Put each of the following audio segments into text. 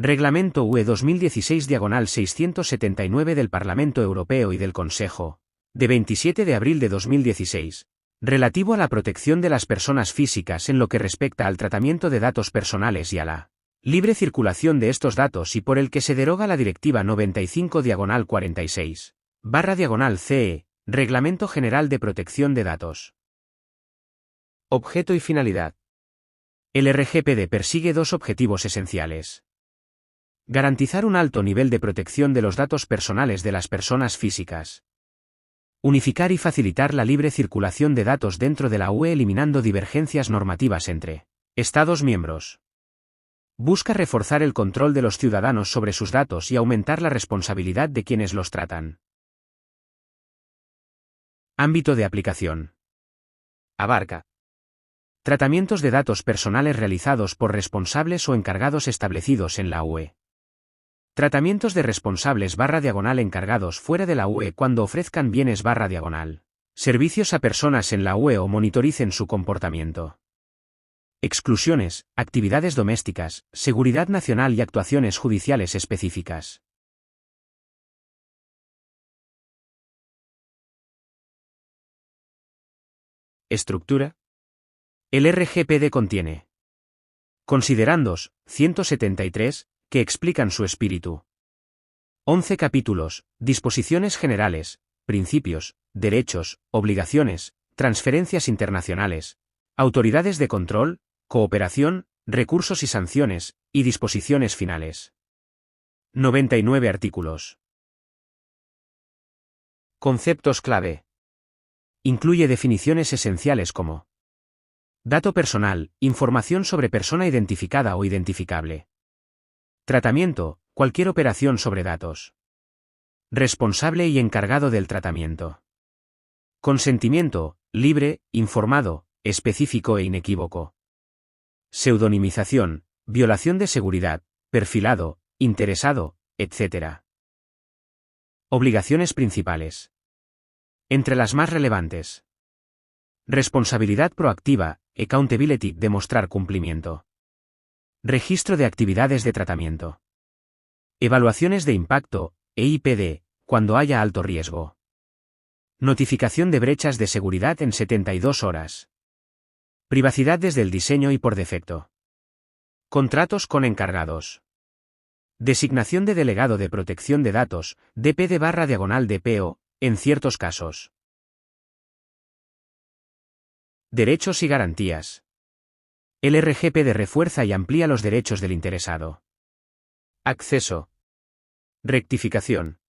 Reglamento UE 2016/679 del Parlamento Europeo y del Consejo, de 27 de abril de 2016, relativo a la protección de las personas físicas en lo que respecta al tratamiento de datos personales y a la libre circulación de estos datos y por el que se deroga la Directiva 95/46/CE, Reglamento General de Protección de Datos. Objeto y finalidad. El RGPD persigue dos objetivos esenciales. Garantizar un alto nivel de protección de los datos personales de las personas físicas. Unificar y facilitar la libre circulación de datos dentro de la UE eliminando divergencias normativas entre Estados miembros. Busca reforzar el control de los ciudadanos sobre sus datos y aumentar la responsabilidad de quienes los tratan. Ámbito de aplicación. Abarca tratamientos de datos personales realizados por responsables o encargados establecidos en la UE. Tratamientos de responsables/encargados fuera de la UE cuando ofrezcan bienes/, servicios a personas en la UE o monitoricen su comportamiento. Exclusiones, actividades domésticas, seguridad nacional y actuaciones judiciales específicas. Estructura. El RGPD contiene considerandos, 173, que explican su espíritu. 11 capítulos, disposiciones generales, principios, derechos, obligaciones, transferencias internacionales, autoridades de control, cooperación, recursos y sanciones, y disposiciones finales. 99 artículos. Conceptos clave. Incluye definiciones esenciales como dato personal, información sobre persona identificada o identificable. Tratamiento, cualquier operación sobre datos. Responsable y encargado del tratamiento. Consentimiento, libre, informado, específico e inequívoco. Pseudonimización, violación de seguridad, perfilado, interesado, etc. Obligaciones principales. Entre las más relevantes. Responsabilidad proactiva, accountability, demostrar cumplimiento. Registro de actividades de tratamiento. Evaluaciones de impacto, EIPD, cuando haya alto riesgo. Notificación de brechas de seguridad en 72 horas. Privacidad desde el diseño y por defecto. Contratos con encargados. Designación de delegado de protección de datos, DPD/DPO, en ciertos casos. Derechos y garantías. El RGPD refuerza y amplía los derechos del interesado. Acceso. Rectificación.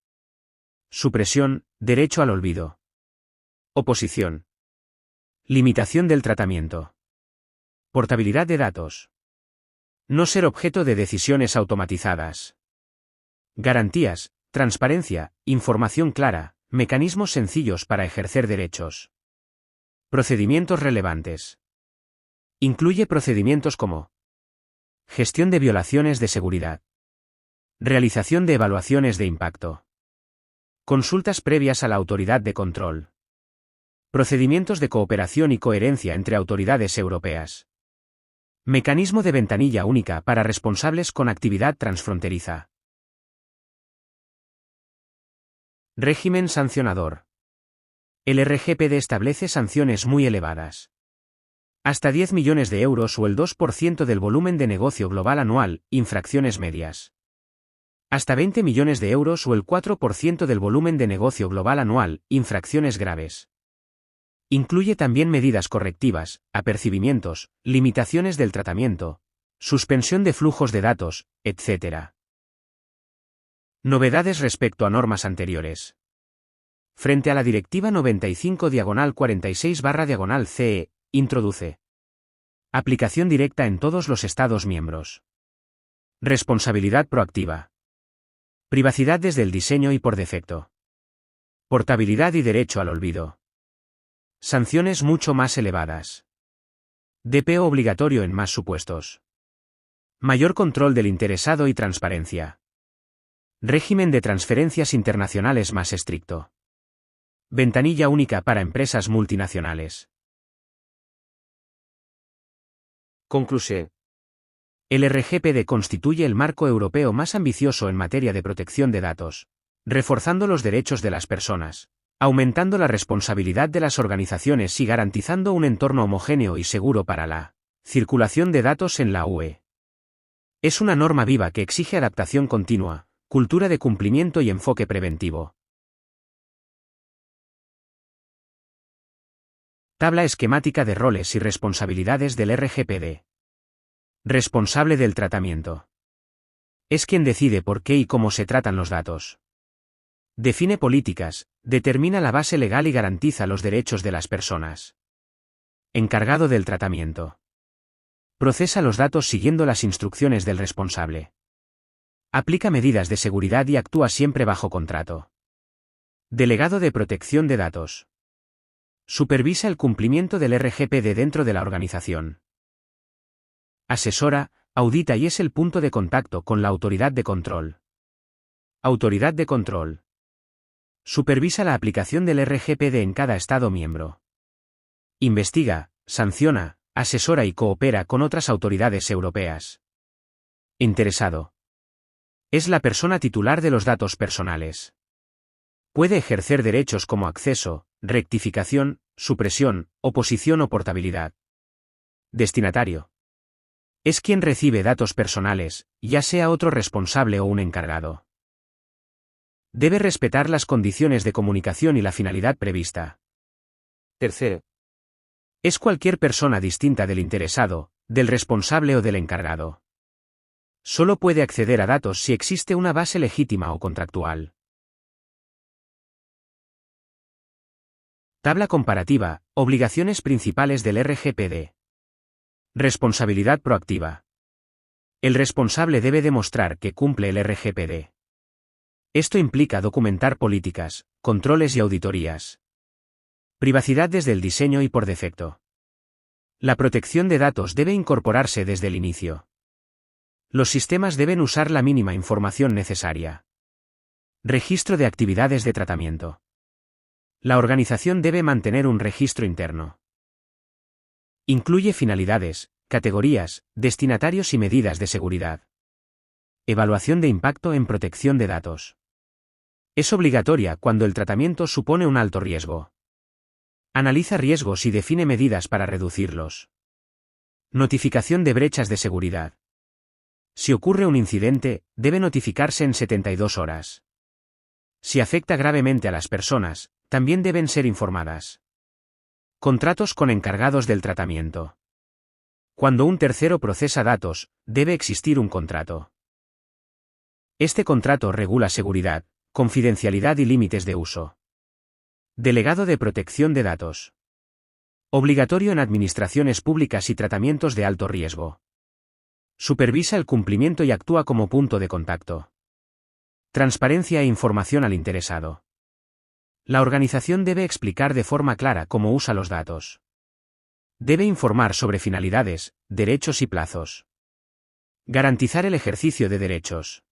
Supresión, derecho al olvido. Oposición. Limitación del tratamiento. Portabilidad de datos. No ser objeto de decisiones automatizadas. Garantías, transparencia, información clara, mecanismos sencillos para ejercer derechos. Procedimientos relevantes. Incluye procedimientos como gestión de violaciones de seguridad. Realización de evaluaciones de impacto. Consultas previas a la autoridad de control. Procedimientos de cooperación y coherencia entre autoridades europeas. Mecanismo de ventanilla única para responsables con actividad transfronteriza. Régimen sancionador. El RGPD establece sanciones muy elevadas. Hasta 10 millones de euros o el 2% del volumen de negocio global anual, infracciones medias. Hasta 20 millones de euros o el 4% del volumen de negocio global anual, infracciones graves. Incluye también medidas correctivas, apercibimientos, limitaciones del tratamiento, suspensión de flujos de datos, etc. Novedades respecto a normas anteriores. Frente a la Directiva 95/46/CE, introduce aplicación directa en todos los Estados miembros. Responsabilidad proactiva. Privacidad desde el diseño y por defecto. Portabilidad y derecho al olvido. Sanciones mucho más elevadas. DPO obligatorio en más supuestos. Mayor control del interesado y transparencia. Régimen de transferencias internacionales más estricto. Ventanilla única para empresas multinacionales. Conclusión. El RGPD constituye el marco europeo más ambicioso en materia de protección de datos, reforzando los derechos de las personas, aumentando la responsabilidad de las organizaciones y garantizando un entorno homogéneo y seguro para la circulación de datos en la UE. Es una norma viva que exige adaptación continua, cultura de cumplimiento y enfoque preventivo. Tabla esquemática de roles y responsabilidades del RGPD. Responsable del tratamiento. Es quien decide por qué y cómo se tratan los datos. Define políticas, determina la base legal y garantiza los derechos de las personas. Encargado del tratamiento. Procesa los datos siguiendo las instrucciones del responsable. Aplica medidas de seguridad y actúa siempre bajo contrato. Delegado de protección de datos. Supervisa el cumplimiento del RGPD dentro de la organización. Asesora, audita y es el punto de contacto con la autoridad de control. Autoridad de control. Supervisa la aplicación del RGPD en cada Estado miembro. Investiga, sanciona, asesora y coopera con otras autoridades europeas. Interesado. Es la persona titular de los datos personales. Puede ejercer derechos como acceso, rectificación, supresión, oposición o portabilidad. Destinatario. Es quien recibe datos personales, ya sea otro responsable o un encargado. Debe respetar las condiciones de comunicación y la finalidad prevista. Tercero. Es cualquier persona distinta del interesado, del responsable o del encargado. Solo puede acceder a datos si existe una base legítima o contractual. Tabla comparativa, obligaciones principales del RGPD. Responsabilidad proactiva. El responsable debe demostrar que cumple el RGPD. Esto implica documentar políticas, controles y auditorías. Privacidad desde el diseño y por defecto. La protección de datos debe incorporarse desde el inicio. Los sistemas deben usar la mínima información necesaria. Registro de actividades de tratamiento. La organización debe mantener un registro interno. Incluye finalidades, categorías, destinatarios y medidas de seguridad. Evaluación de impacto en protección de datos. Es obligatoria cuando el tratamiento supone un alto riesgo. Analiza riesgos y define medidas para reducirlos. Notificación de brechas de seguridad. Si ocurre un incidente, debe notificarse en 72 horas. Si afecta gravemente a las personas, también deben ser informadas. Contratos con encargados del tratamiento. Cuando un tercero procesa datos, debe existir un contrato. Este contrato regula seguridad, confidencialidad y límites de uso. Delegado de protección de datos. Obligatorio en administraciones públicas y tratamientos de alto riesgo. Supervisa el cumplimiento y actúa como punto de contacto. Transparencia e información al interesado. La organización debe explicar de forma clara cómo usa los datos. Debe informar sobre finalidades, derechos y plazos. Garantizar el ejercicio de derechos.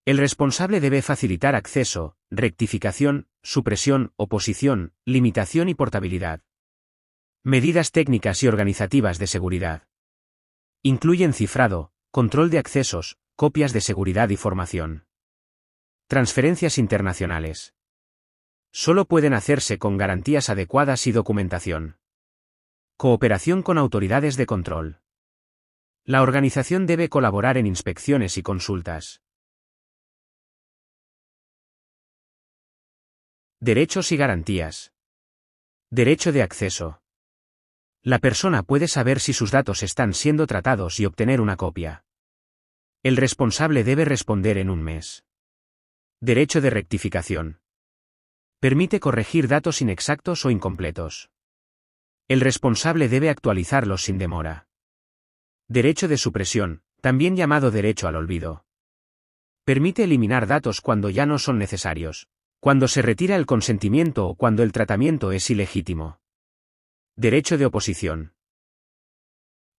El responsable debe facilitar acceso, rectificación, supresión, oposición, limitación y portabilidad. Medidas técnicas y organizativas de seguridad. Incluyen cifrado, control de accesos, copias de seguridad y formación. Transferencias internacionales. Solo pueden hacerse con garantías adecuadas y documentación. Cooperación con autoridades de control. La organización debe colaborar en inspecciones y consultas. Derechos y garantías. Derecho de acceso. La persona puede saber si sus datos están siendo tratados y obtener una copia. El responsable debe responder en un mes. Derecho de rectificación. Permite corregir datos inexactos o incompletos. El responsable debe actualizarlos sin demora. Derecho de supresión, también llamado derecho al olvido. Permite eliminar datos cuando ya no son necesarios, cuando se retira el consentimiento o cuando el tratamiento es ilegítimo. Derecho de oposición.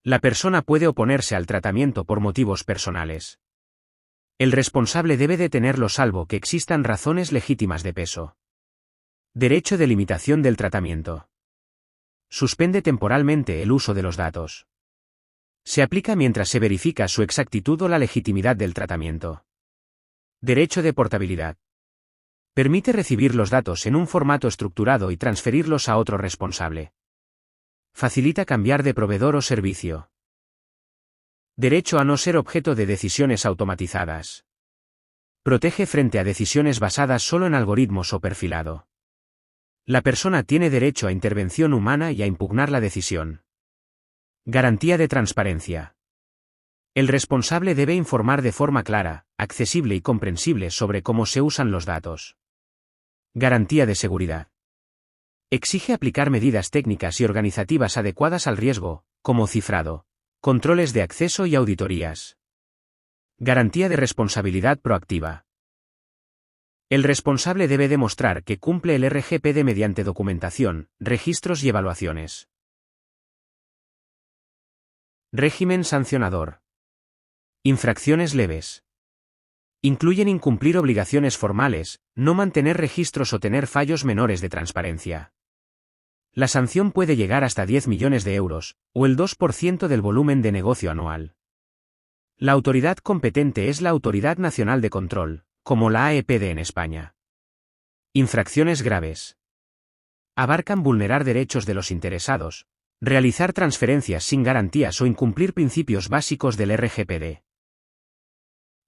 La persona puede oponerse al tratamiento por motivos personales. El responsable debe detenerlo salvo que existan razones legítimas de peso. Derecho de limitación del tratamiento. Suspende temporalmente el uso de los datos. Se aplica mientras se verifica su exactitud o la legitimidad del tratamiento. Derecho de portabilidad. Permite recibir los datos en un formato estructurado y transferirlos a otro responsable. Facilita cambiar de proveedor o servicio. Derecho a no ser objeto de decisiones automatizadas. Protege frente a decisiones basadas solo en algoritmos o perfilado. La persona tiene derecho a intervención humana y a impugnar la decisión. Garantía de transparencia. El responsable debe informar de forma clara, accesible y comprensible sobre cómo se usan los datos. Garantía de seguridad. Exige aplicar medidas técnicas y organizativas adecuadas al riesgo, como cifrado, controles de acceso y auditorías. Garantía de responsabilidad proactiva. El responsable debe demostrar que cumple el RGPD mediante documentación, registros y evaluaciones. Régimen sancionador. Infracciones leves. Incluyen incumplir obligaciones formales, no mantener registros o tener fallos menores de transparencia. La sanción puede llegar hasta 10 millones de euros, o el 2% del volumen de negocio anual. La autoridad competente es la Autoridad Nacional de Control, como la AEPD en España. Infracciones graves. Abarcan vulnerar derechos de los interesados, realizar transferencias sin garantías o incumplir principios básicos del RGPD.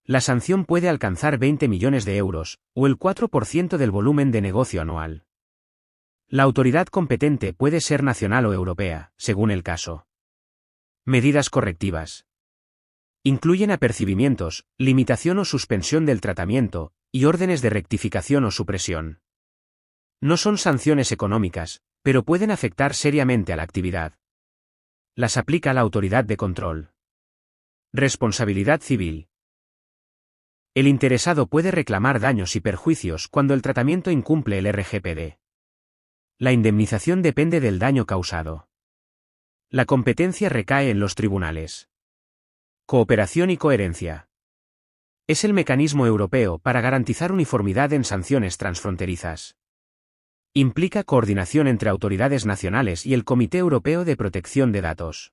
La sanción puede alcanzar 20 millones de euros, o el 4% del volumen de negocio anual. La autoridad competente puede ser nacional o europea, según el caso. Medidas correctivas. Incluyen apercibimientos, limitación o suspensión del tratamiento, y órdenes de rectificación o supresión. No son sanciones económicas, pero pueden afectar seriamente a la actividad. Las aplica la autoridad de control. Responsabilidad civil. El interesado puede reclamar daños y perjuicios cuando el tratamiento incumple el RGPD. La indemnización depende del daño causado. La competencia recae en los tribunales. Cooperación y coherencia. Es el mecanismo europeo para garantizar uniformidad en sanciones transfronterizas. Implica coordinación entre autoridades nacionales y el Comité Europeo de Protección de Datos.